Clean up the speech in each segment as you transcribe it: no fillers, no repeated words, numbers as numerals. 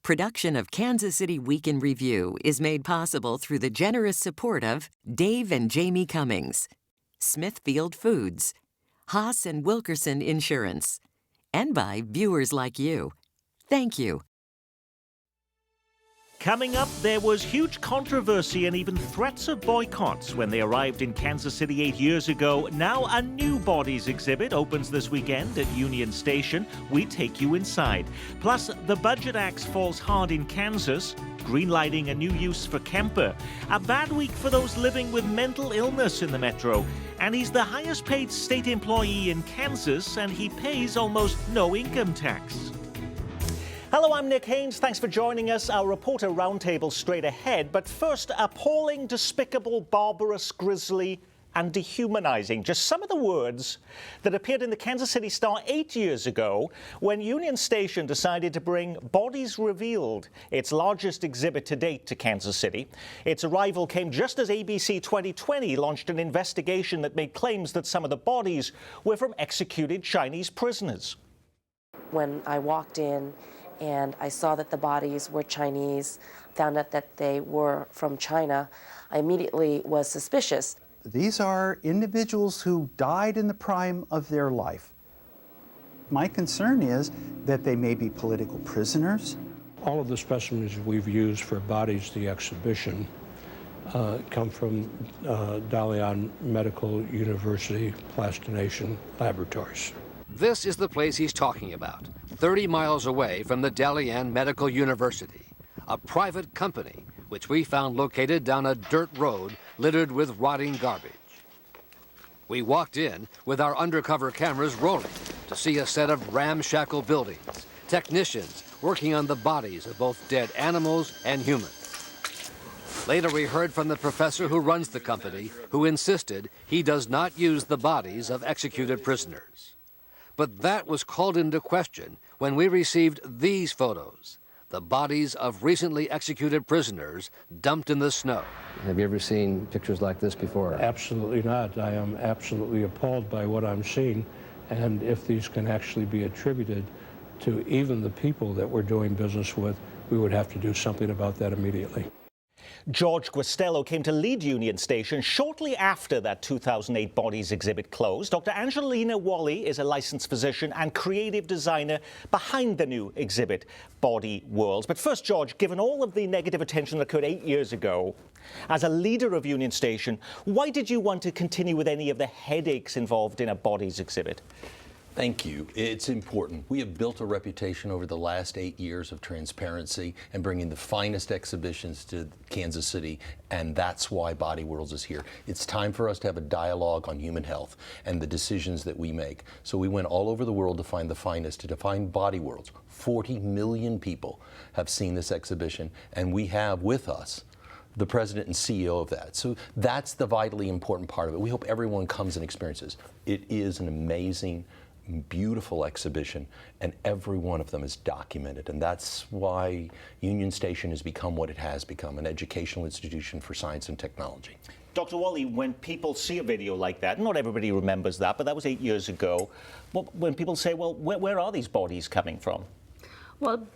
Production of Kansas City Week in Review is made possible through the generous support of Dave and Jamie Cummings, Smithfield Foods, Haas and Wilkerson Insurance, and by viewers like you. Thank you. Coming up, there was huge controversy and even threats of boycotts when they arrived in Kansas City 8 years ago. Now a new bodies exhibit opens this weekend at Union Station. We take you inside. Plus, the Budget Axe falls hard in Kansas, greenlighting a new use for Kemper. A bad week for those living with mental illness in the metro. And he's the highest paid state employee in Kansas, and he pays almost no income tax. Hello, I'm Nick Haynes. Thanks for joining us. Our reporter roundtable straight ahead. But first, appalling, despicable, barbarous, grisly, and dehumanizing. Just some of the words that appeared in the Kansas City Star 8 years ago when Union Station decided to bring Bodies Revealed, its largest exhibit to date, to Kansas City. Its arrival came just as ABC 2020 launched an investigation that made claims that some of the bodies were from executed Chinese prisoners. When I walked in, and I saw that the bodies were Chinese, found out that they were from China, I immediately was suspicious. These are individuals who died in the prime of their life. My concern is that they may be political prisoners. All of the specimens we've used for Bodies, the exhibition, come from Dalian Medical University Plastination Laboratories. This is the place he's talking about, 30 miles away from the Dalian Medical University, a private company which we found located down a dirt road littered with rotting garbage. We walked in with our undercover cameras rolling to see a set of ramshackle buildings, technicians working on the bodies of both dead animals and humans. Later we heard from the professor who runs the company, who insisted he does not use the bodies of executed prisoners. But that was called into question when we received these photos, the bodies of recently executed prisoners dumped in the snow. Have you ever seen pictures like this before? Absolutely not. I am absolutely appalled by what I'm seeing, and if these can actually be attributed to even the people that we're doing business with, we would have to do something about that immediately. George Guastello came to lead Union Station shortly after that 2008 Bodies exhibit closed. Dr. Angelina Wally is a licensed physician and creative designer behind the new exhibit, Body Worlds. But first, George, given all of the negative attention that occurred 8 years ago, as a leader of Union Station, why did you want to continue with any of the headaches involved in a Bodies exhibit? Thank you. It's important. We have built a reputation over the last 8 years of transparency and bringing the finest exhibitions to Kansas City, and that's why Body Worlds is here. It's time for us to have a dialogue on human health and the decisions that we make. So we went all over the world to find the finest, to find Body Worlds. 40 million people have seen this exhibition, and we have with us the president and CEO of that. So that's the vitally important part of it. We hope everyone comes and experiences. It is an amazing, beautiful exhibition, and every one of them is documented, and that's why Union Station has become what it has become, an educational institution for science and technology. Dr. Wally, when people see a video like that, not everybody remembers that, but that was 8 years ago. When people say, well, where are these bodies coming from? Well,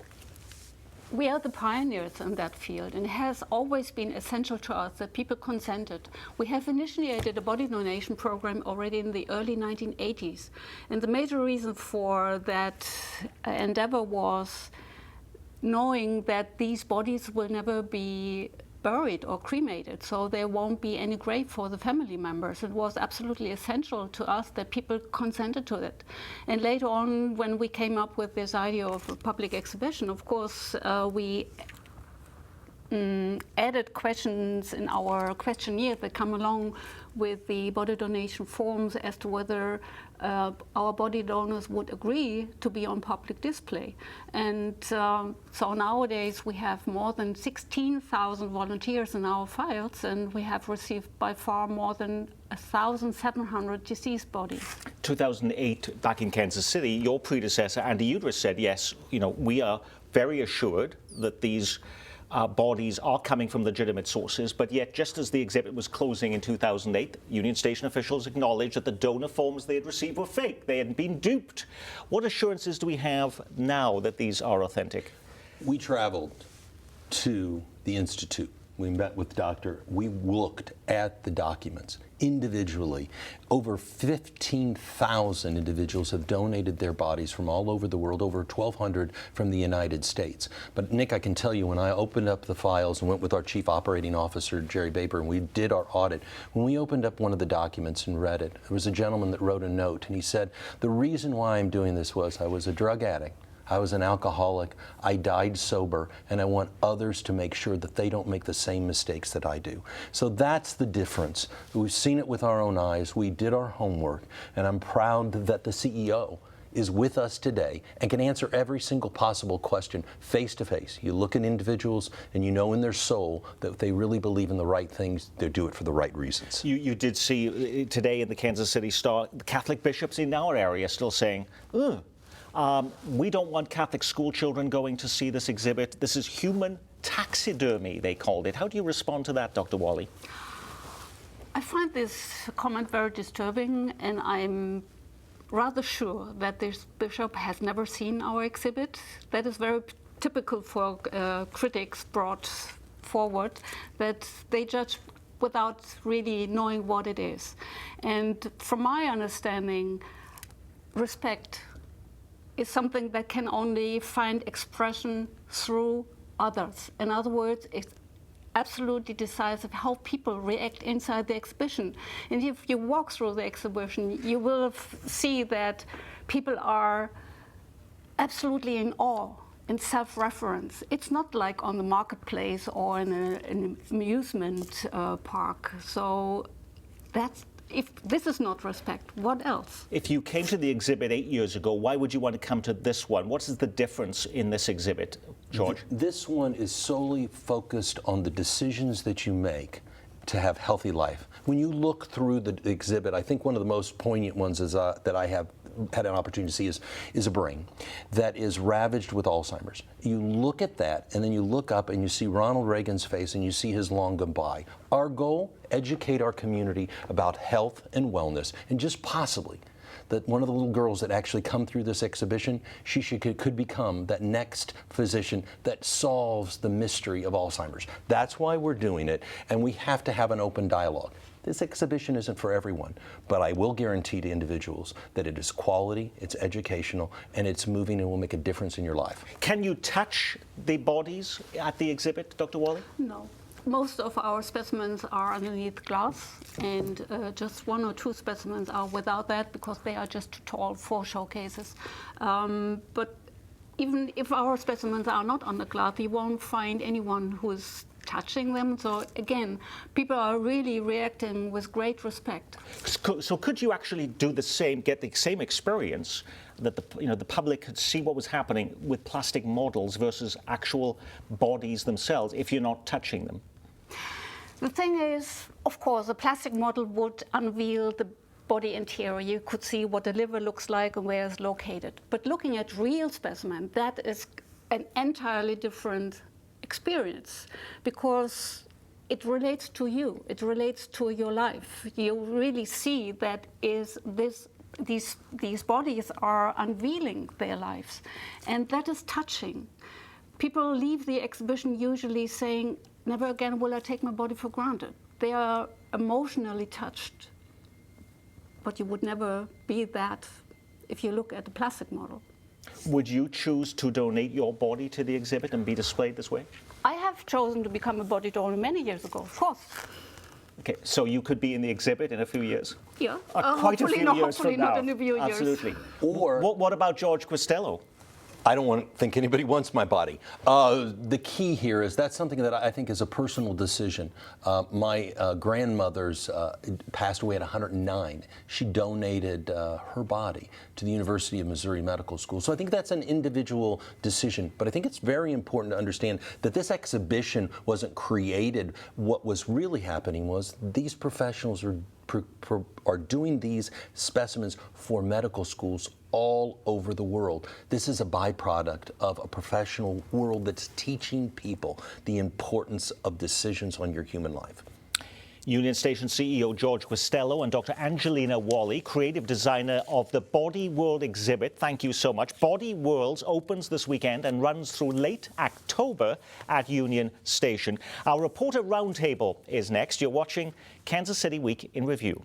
we are the pioneers in that field, and it has always been essential to us that people consented. We have initiated a body donation program already in the early 1980s, and the major reason for that endeavor was knowing that these bodies will never be buried or cremated, so there won't be any grave for the family members. It was absolutely essential to us that people consented to it. And later on, when we came up with this idea of a public exhibition, of course, we added questions in our questionnaire that come along with the body donation forms as to whether our body donors would agree to be on public display. And so nowadays we have more than 16,000 volunteers in our files, and we have received by far more than 1,700 deceased bodies. 2008, back in Kansas City, your predecessor, Andy Udrich, said, yes, we are very assured that these bodies are coming from legitimate sources, but yet just as the exhibit was closing in 2008, Union Station officials acknowledged that the donor forms they had received were fake. They had been duped. What assurances do we have now that these are authentic? We traveled to the Institute. We met with Dr. We looked at the documents individually. Over 15,000 individuals have donated their bodies from all over the world, over 1,200 from the United States. But Nick, I can tell you, when I opened up the files and went with our Chief Operating Officer, Jerry Baber, and we did our audit, when we opened up one of the documents and read it, there was a gentleman that wrote a note, and he said, the reason why I'm doing this was I was a drug addict. I was an alcoholic, I died sober, and I want others to make sure that they don't make the same mistakes that I do. So that's the difference. We've seen it with our own eyes, we did our homework, and I'm proud that the CEO is with us today and can answer every single possible question face to face. You look at individuals and you know in their soul that they really believe in the right things, they do it for the right reasons. You did see today in the Kansas City Star, the Catholic bishops in our area still saying, ugh. We don't want Catholic school children going to see this exhibit. This is human taxidermy, they called it. How do you respond to that, Dr. Wally? I find this comment very disturbing, and I'm rather sure that this bishop has never seen our exhibit. That is very typical for critics brought forward, that they judge without really knowing what it is. And from my understanding, respect is something that can only find expression through others. In other words, it's absolutely decisive how people react inside the exhibition. And if you walk through the exhibition, you will see that people are absolutely in awe, in self-reference. It's not like on the marketplace or in an amusement park. So that's, if this is not respect, what else? If you came to the exhibit 8 years ago, why would you want to come to this one? What is the difference in this exhibit, George? This one is solely focused on the decisions that you make to have healthy life. When you look through the exhibit, I think one of the most poignant ones is, that I have had an opportunity to see is a brain that is ravaged with Alzheimer's. You look at that, and then you look up and you see Ronald Reagan's face and you see his long goodbye. Our goal, educate our community about health and wellness, and just possibly that one of the little girls that actually come through this exhibition, could become that next physician that solves the mystery of Alzheimer's. That's why we're doing it, and we have to have an open dialogue. This exhibition isn't for everyone, but I will guarantee to individuals that it is quality, it's educational, and it's moving and will make a difference in your life. Can you touch the bodies at the exhibit, Dr. Wally? No. Most of our specimens are underneath glass, and just 1 or 2 specimens are without that because they are just too tall for showcases. But even if our specimens are not under glass, you won't find anyone who is touching them. So again, people are really reacting with great respect. So could you actually do the same, get the same experience that the public could see what was happening with plastic models versus actual bodies themselves if you're not touching them? The thing is, of course, a plastic model would unveil the body interior. You could see what the liver looks like and where it's located. But looking at real specimen, that is an entirely different experience because it relates to you. It relates to your life. You really see that these bodies are unveiling their lives, and that is touching. People leave the exhibition usually saying, never again will I take my body for granted. They are emotionally touched, but you would never be that if you look at the plastic model. Would you choose to donate your body to the exhibit and be displayed this way? I have chosen to become a body donor many years ago, of course. Okay, so you could be in the exhibit in a few years? Yeah, quite a few years from now. Not in a few years. Absolutely. Or what about George Costello? I don't think anybody wants my body. The key here is that's something that I think is a personal decision. My grandmother's passed away at 109. She donated her body to the University of Missouri Medical School. So I think that's an individual decision. But I think it's very important to understand that this exhibition wasn't created. What was really happening was these professionals are doing these specimens for medical schools all over the world. This is a byproduct of a professional world that's teaching people the importance of decisions on your human life. Union Station CEO George Costello and Dr. Angelina Wally, creative designer of the Body World exhibit. Thank you so much. Body Worlds opens this weekend and runs through late October at Union Station. Our reporter roundtable is next. You're watching Kansas City Week in Review.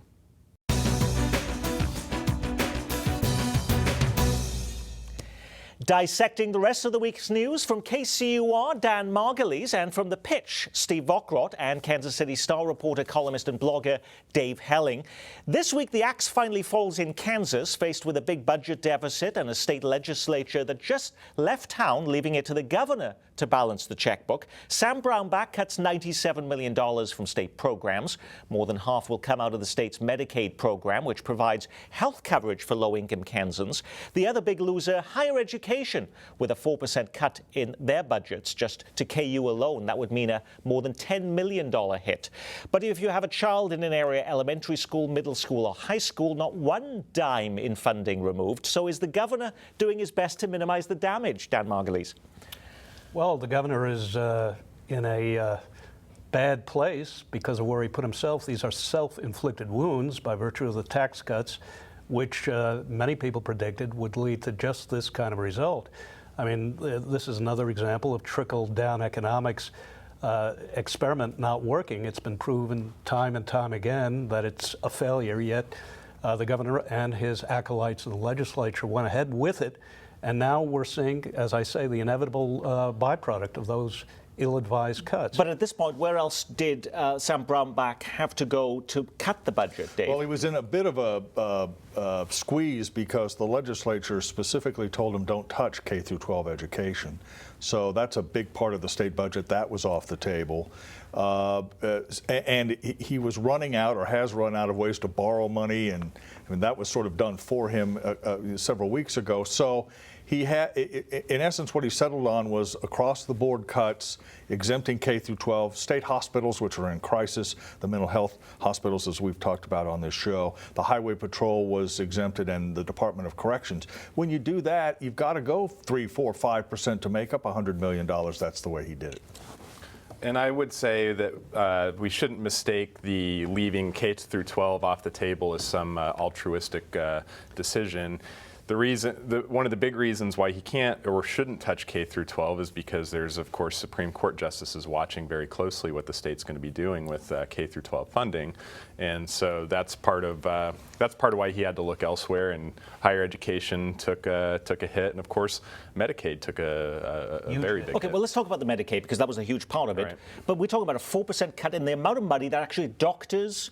Dissecting the rest of the week's news from KCUR, Dan Margulies, and from The Pitch, Steve Vockrodt, and Kansas City Star reporter, columnist, and blogger Dave Helling. This week, the axe finally falls in Kansas, faced with a big budget deficit and a state legislature that just left town, leaving it to the governor to balance the checkbook. Sam Brownback cuts $97 million from state programs. More than half will come out of the state's Medicaid program, which provides health coverage for low-income Kansans. The other big loser, higher education, with a 4% cut in their budgets. Just to KU alone, that would mean a more than $10 million hit. But if you have a child in an area, elementary school, middle school, or high school, not one dime in funding removed. So is the governor doing his best to minimize the damage, Dan Margulies? Well, the governor is in a bad place because of where he put himself. These are self-inflicted wounds by virtue of the tax cuts, which many people predicted would lead to just this kind of result. I mean, this is another example of trickle-down economics experiment not working. It's been proven time and time again that it's a failure, yet the governor and his acolytes in the legislature went ahead with it. And now we're seeing, as I say, the inevitable byproduct of those ill-advised cuts. But at this point, where else did Sam Brownback have to go to cut the budget, Dave? Well, he was in a bit of a squeeze because the legislature specifically told him don't touch K through 12 education. So that's a big part of the state budget. That was off the table. And he was running out, or has run out, of ways to borrow money, and I mean, that was sort of done for him several weeks ago. So he had, in essence, what he settled on was across-the-board cuts, exempting K through 12, state hospitals, which are in crisis, the mental health hospitals, as we've talked about on this show. The Highway Patrol was exempted, and the Department of Corrections. When you do that, you've got to go 3, 4, 5% to make up $100 million. That's the way he did it. And I would say that we shouldn't mistake the leaving K through 12 off the table as some altruistic decision. One of the big reasons why he can't or shouldn't touch K through 12 is because there's, of course, Supreme Court justices watching very closely what the state's going to be doing with K through 12 funding, and so that's part of why he had to look elsewhere. And higher education took a hit, and of course, Medicaid took a very big hit. Okay, well, let's talk about the Medicaid, because that was a huge part of it. Right. But we're talking about a 4% cut in the amount of money that actually doctors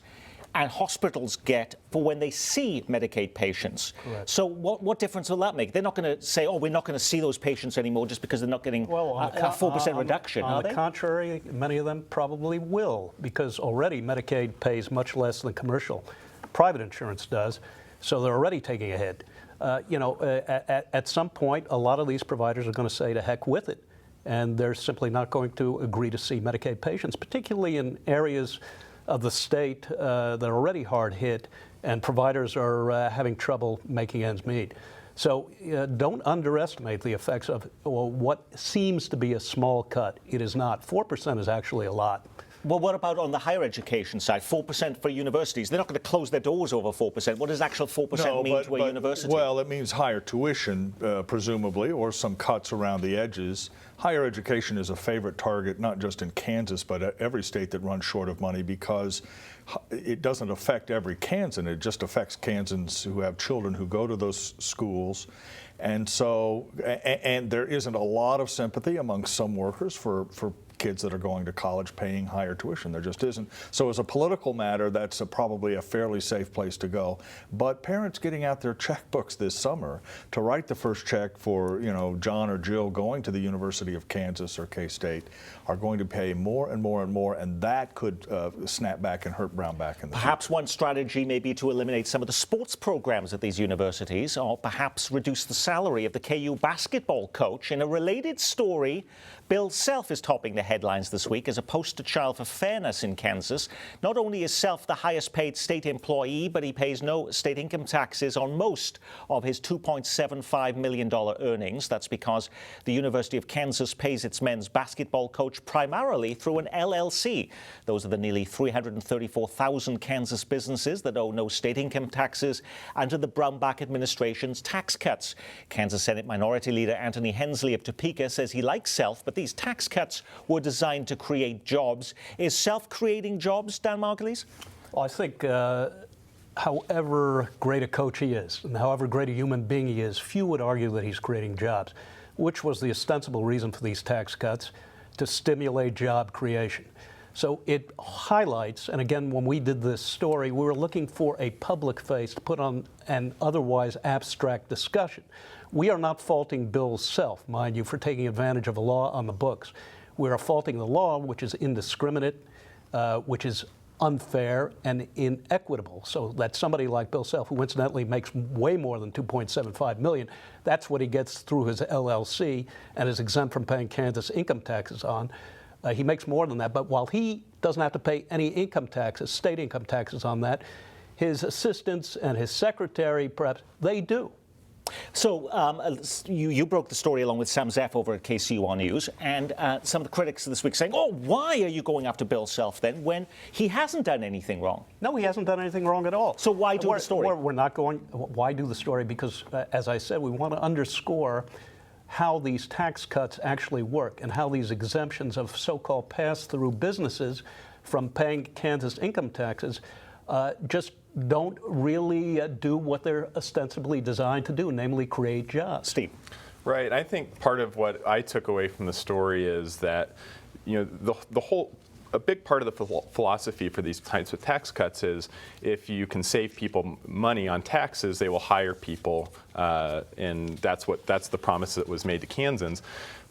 and hospitals get for when they see Medicaid patients. Correct. So what difference will that make? They're not going to say, oh, we're not going to see those patients anymore just because they're not getting a 4% reduction, are they? On the contrary, many of them probably will, because already Medicaid pays much less than commercial. Private insurance does, so they're already taking a hit. At some point, a lot of these providers are going to say to heck with it, and they're simply not going to agree to see Medicaid patients, particularly in areas of the state that are already hard hit, and providers are having trouble making ends meet. So don't underestimate the effects of what seems to be a small cut. It is not. 4% is actually a lot. Well, what about on the higher education side? 4% for universities. They're not going to close their doors over 4%. What does actual 4% mean to a university? Well, it means higher tuition, presumably, or some cuts around the edges. Higher education is a favorite target, not just in Kansas, but every state that runs short of money, because it doesn't affect every Kansan. It just affects Kansans who have children who go to those schools. And so, and there isn't a lot of sympathy among some workers for kids that are going to college paying higher tuition. There just isn't. So as a political matter, that's probably a fairly safe place to go. But parents getting out their checkbooks this summer to write the first check for, John or Jill going to the University of Kansas or K-State are going to pay more and more and more, and that could snap back and hurt Brownback in the Perhaps future. One strategy may be to eliminate some of the sports programs at these universities, or perhaps reduce the salary of the KU basketball coach. In a related story, Bill Self is topping the headlines this week as a poster child for fairness in Kansas. Not only is Self the highest paid state employee, but he pays no state income taxes on most of his $2.75 million earnings. That's because the University of Kansas pays its men's basketball coach primarily through an LLC. Those are the nearly 334,000 Kansas businesses that owe no state income taxes under the Brownback administration's tax cuts. Kansas Senate Minority Leader Anthony Hensley of Topeka says he likes Self, but these tax cuts were designed to create jobs. Is Self creating jobs, Dan Margulies? Well, I think however great a coach he is and however great a human being he is, few would argue that he's creating jobs, which was the ostensible reason for these tax cuts, to stimulate job creation. So it highlights, and again, when we did this story, we were looking for a public face to put on an otherwise abstract discussion. We are not faulting Bill Self, mind you, for taking advantage of a law on the books. We are faulting the law, which is indiscriminate, which is unfair and inequitable. So that somebody like Bill Self, who incidentally makes way more than $2.75 million, that's what he gets through his LLC and is exempt from paying Kansas income taxes on. He makes more than that, but while he doesn't have to pay any income taxes, state income taxes on that, his assistants and his secretary, perhaps, they do. So you broke the story along with Sam Zeff over at KCUR News, and some of the critics this week saying, oh, why are you going after Bill Self then when he hasn't done anything wrong? No, he hasn't done anything wrong at all. So why do the story? We're not going, why do the story? Because, as I said, we want to underscore how these tax cuts actually work and how these exemptions of so-called pass-through businesses from paying Kansas income taxes just don't really do what they're ostensibly designed to do, namely create jobs. Steve. Right. I think part of what I took away from the story is that, you know, a big part of the philosophy for these types of tax cuts is if you can save people money on taxes, they will hire people, and that's the promise that was made to Kansans.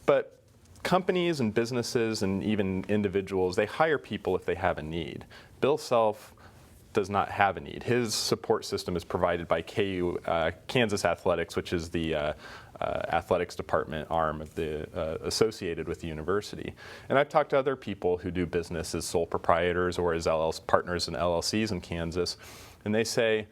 But companies and businesses and even individuals, they hire people if they have a need. Bill Self does not have a need. His support system is provided by Kansas Athletics, which is the athletics department arm of the associated with the university. And I've talked to other people who do business as sole proprietors or as partners in LLCs in Kansas, and they say,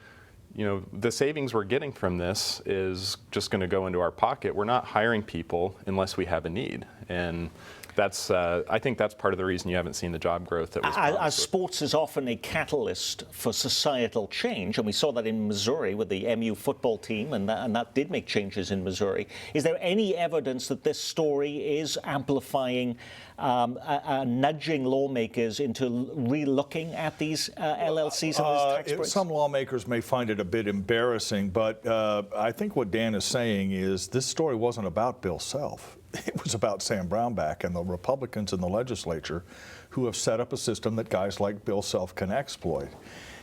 you know, the savings we're getting from this is just going to go into our pocket. We're not hiring people unless we have a need. And that's, I think that's part of the reason you haven't seen the job growth that was promised. As sports is often a catalyst for societal change, and we saw that in Missouri with the MU football team, and that did make changes in Missouri. Is there any evidence that this story is amplifying, nudging lawmakers into re-looking at these LLCs and these tax breaks? Some lawmakers may find it a bit embarrassing, but I think what Dan is saying is this story wasn't about Bill Self. It was about Sam Brownback and the Republicans in the legislature who have set up a system that guys like Bill Self can exploit.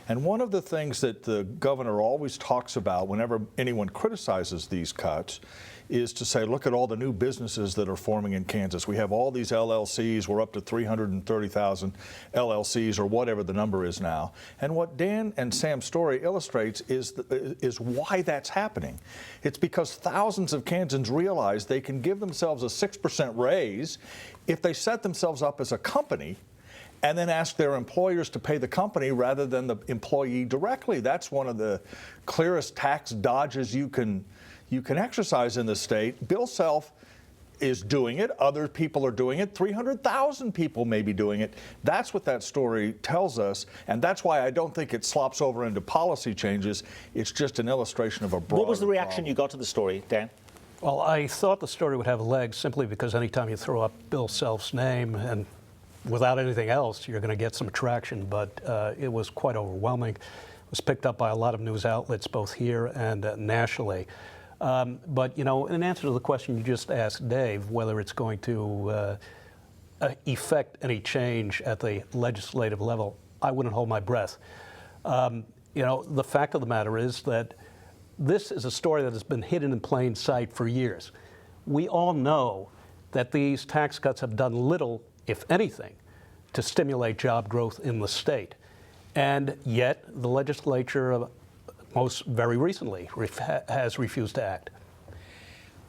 And one of the things that the governor always talks about whenever anyone criticizes these cuts is to say, look at all the new businesses that are forming in Kansas. We have all these LLCs. We're up to 330,000 LLCs or whatever the number is now. And what Dan and Sam's story illustrates is why that's happening. It's because thousands of Kansans realize they can give themselves a 6% raise if they set themselves up as a company and then ask their employers to pay the company rather than the employee directly. That's one of the clearest tax dodges you can exercise in the state. Bill Self is doing it. Other people are doing it. 300,000 people may be doing it. That's what that story tells us, and that's why I don't think it slops over into policy changes. It's just an illustration of a broader What was the reaction problem. you got to the story, Dan? Well, I thought the story would have legs simply because anytime you throw up Bill Self's name and without anything else, you're going to get some traction, but it was quite overwhelming. It was picked up by a lot of news outlets, both here and nationally. But, you know, in answer to the question you just asked, Dave, whether it's going to effect any change at the legislative level, I wouldn't hold my breath. You know, the fact of the matter is that this is a story that has been hidden in plain sight for years. We all know that these tax cuts have done little, if anything, to stimulate job growth in the state. And yet the legislature most very recently has refused to act.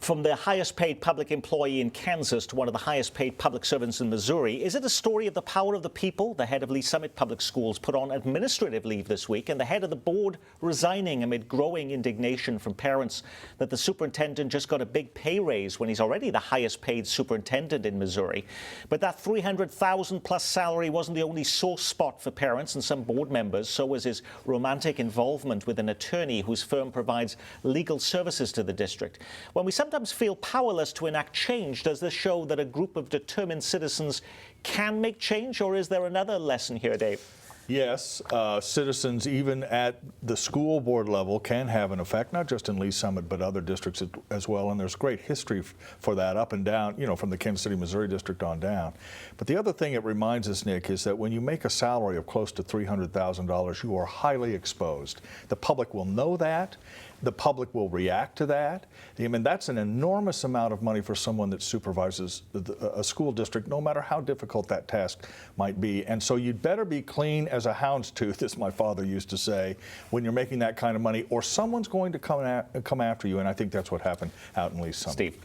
From the highest paid public employee in Kansas to one of the highest paid public servants in Missouri, is it a story of the power of the people? The head of Lee Summit Public Schools put on administrative leave this week, and the head of the board resigning amid growing indignation from parents that the superintendent just got a big pay raise when he's already the highest paid superintendent in Missouri. But that $300,000 plus salary wasn't the only sore spot for parents and some board members. So was his romantic involvement with an attorney whose firm provides legal services to the district. When we sometimes feel powerless to enact change, does this show that a group of determined citizens can make change, or is there another lesson here, Dave? Yes, citizens even at the school board level can have an effect, not just in Lee Summit, but other districts as well. And there's great history for that up and down, you know, from the Kansas City, Missouri district on down. But the other thing it reminds us, Nick, is that when you make a salary of close to $300,000, you are highly exposed. The public will know that. The public will react to that. I mean, that's an enormous amount of money for someone that supervises a school district, no matter how difficult that task might be. And so you'd better be clean as a houndstooth, as my father used to say, when you're making that kind of money, or someone's going to come after you. And I think that's what happened out in Lee Summit. Steve.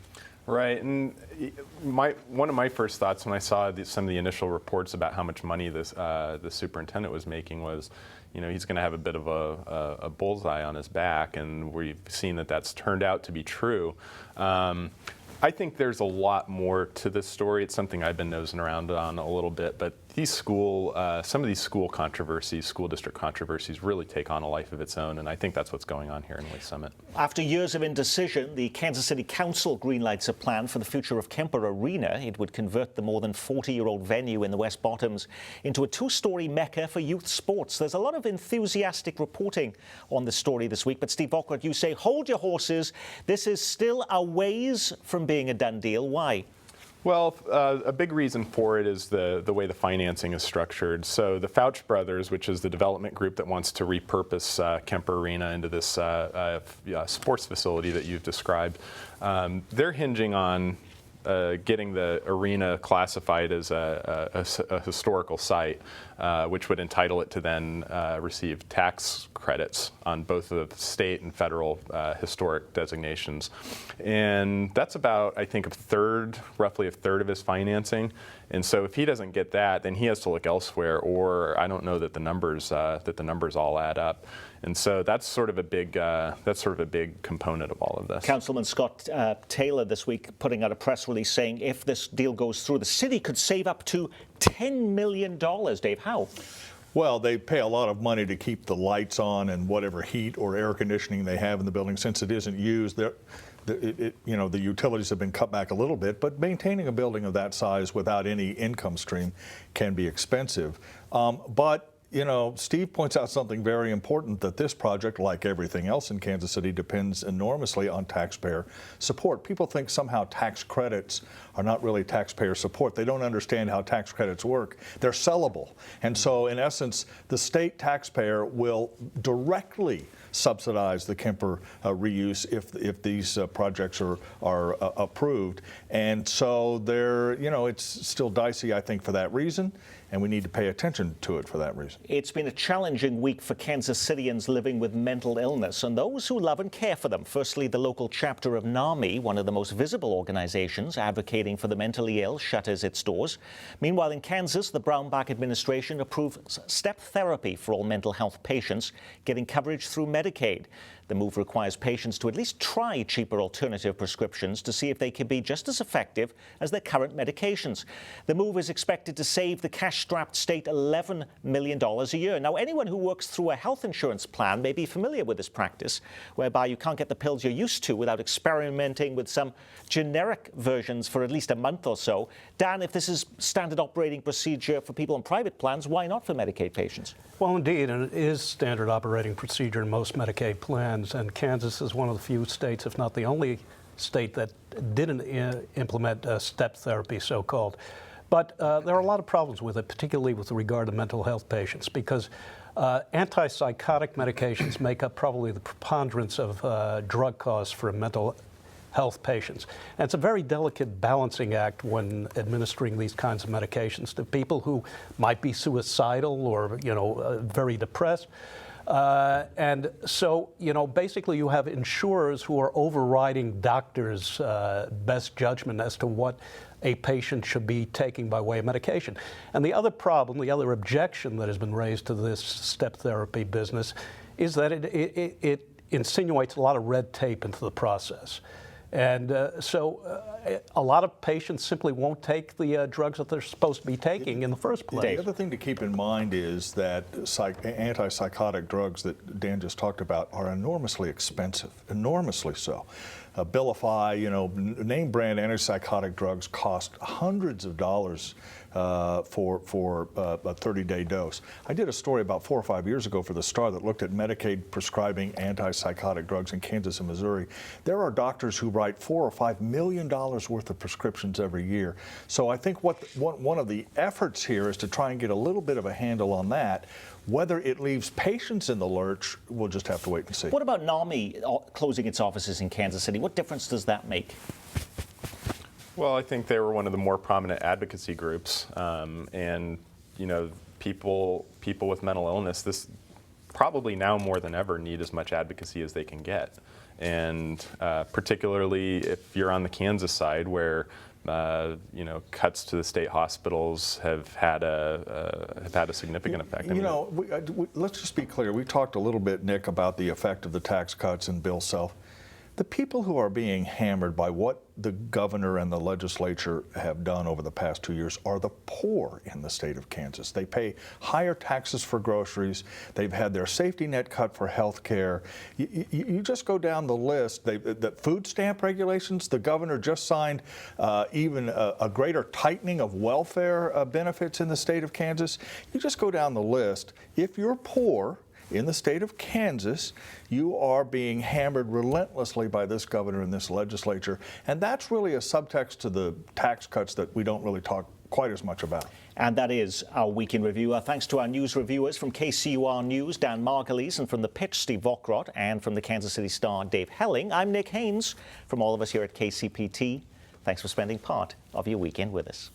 Right, and one of my first thoughts when I saw some of the initial reports about how much money the superintendent was making was, you know, he's going to have a bit of a bullseye on his back, and we've seen that that's turned out to be true. I think there's a lot more to this story. It's something I've been nosing around on a little bit, but some of these school controversies, school district controversies, really take on a life of its own, and I think that's what's going on here in Lee Summit. After years of indecision, the Kansas City Council greenlights a plan for the future of Kemper Arena. It would convert the more than 40-year-old venue in the West Bottoms into a two-story mecca for youth sports. There's a lot of enthusiastic reporting on the story this week, but Steve Vogt, you say, hold your horses. This is still a ways from being a done deal. Why? Well, a big reason for it is the way the financing is structured. So the Fouch Brothers, which is the development group that wants to repurpose Kemper Arena into this sports facility that you've described, they're hinging on getting the arena classified as a historical site, which would entitle it to then receive tax credits on both the state and federal historic designations. And that's about, I think, roughly a third of his financing. And so if he doesn't get that, then he has to look elsewhere, or I don't know that the numbers all add up. And so that's sort of a big component of all of this. Councilman Scott Taylor this week putting out a press release saying if this deal goes through, the city could save up to $10 million. Dave, how? Well, they pay a lot of money to keep the lights on and whatever heat or air conditioning they have in the building. Since it isn't used, the utilities have been cut back a little bit, but maintaining a building of that size without any income stream can be expensive. But you know, Steve points out something very important, that this project, like everything else in Kansas City, depends enormously on taxpayer support. People think somehow tax credits are not really taxpayer support. They don't understand how tax credits work. They're sellable. And so, in essence, the state taxpayer will directly subsidize the Kemper reuse if these projects are approved. And so it's still dicey, I think, for that reason, and we need to pay attention to it for that reason. It's been a challenging week for Kansas Cityans living with mental illness and those who love and care for them. Firstly, the local chapter of NAMI, one of the most visible organizations advocating for the mentally ill, shutters its doors. Meanwhile, in Kansas, the Brownback administration approved step therapy for all mental health patients, getting coverage through Medicaid. The move requires patients to at least try cheaper alternative prescriptions to see if they can be just as effective as their current medications. The move is expected to save the cash-strapped state $11 million a year. Now, anyone who works through a health insurance plan may be familiar with this practice, whereby you can't get the pills you're used to without experimenting with some generic versions for at least a month or so. Dan, if this is standard operating procedure for people on private plans, why not for Medicaid patients? Well, indeed, and it is standard operating procedure in most Medicaid plans. And Kansas is one of the few states, if not the only state, that didn't implement step therapy, so-called. But there are a lot of problems with it, particularly with regard to mental health patients, because antipsychotic medications make up probably the preponderance of drug costs for mental health patients. And it's a very delicate balancing act when administering these kinds of medications to people who might be suicidal or, very depressed. And so, you know, basically you have insurers who are overriding doctors' best judgment as to what a patient should be taking by way of medication. And the other problem, the other objection that has been raised to this step therapy business is that it insinuates a lot of red tape into the process. And so a lot of patients simply won't take the drugs that they're supposed to be taking in the first place. The other thing to keep in mind is that antipsychotic drugs that Dan just talked about are enormously expensive, enormously so. Abilify, you know, name brand antipsychotic drugs cost hundreds of dollars for a 30-day dose. I did a story about 4 or 5 years ago for the Star that looked at Medicaid prescribing antipsychotic drugs in Kansas and Missouri. There are doctors who write $4 or $5 million worth of prescriptions every year. So I think one of the efforts here is to try and get a little bit of a handle on that. Whether it leaves patients in the lurch, we'll just have to wait and see. What about NAMI closing its offices in Kansas City? What difference does that make? Well, I think they were one of the more prominent advocacy groups, and you know, people with mental illness, this probably now more than ever need as much advocacy as they can get, and particularly if you're on the Kansas side, where you know, cuts to the state hospitals have had a significant effect. You know, let's just be clear. We talked a little bit, Nick, about the effect of the tax cuts and Bill Self. The people who are being hammered by what the governor and the legislature have done over the past 2 years are the poor in the state of Kansas. They pay higher taxes for groceries. They've had their safety net cut for health care. You just go down the list. The food stamp regulations, the governor just signed even a greater tightening of welfare benefits in the state of Kansas. You just go down the list. If you're poor in the state of Kansas, you are being hammered relentlessly by this governor and this legislature. And that's really a subtext to the tax cuts that we don't really talk quite as much about. And that is our Week in Review. Thanks to our news reviewers from KCUR News, Dan Margulies, and from The Pitch, Steve Vokrot, and from the Kansas City Star, Dave Helling. I'm Nick Haynes. From all of us here at KCPT, thanks for spending part of your weekend with us.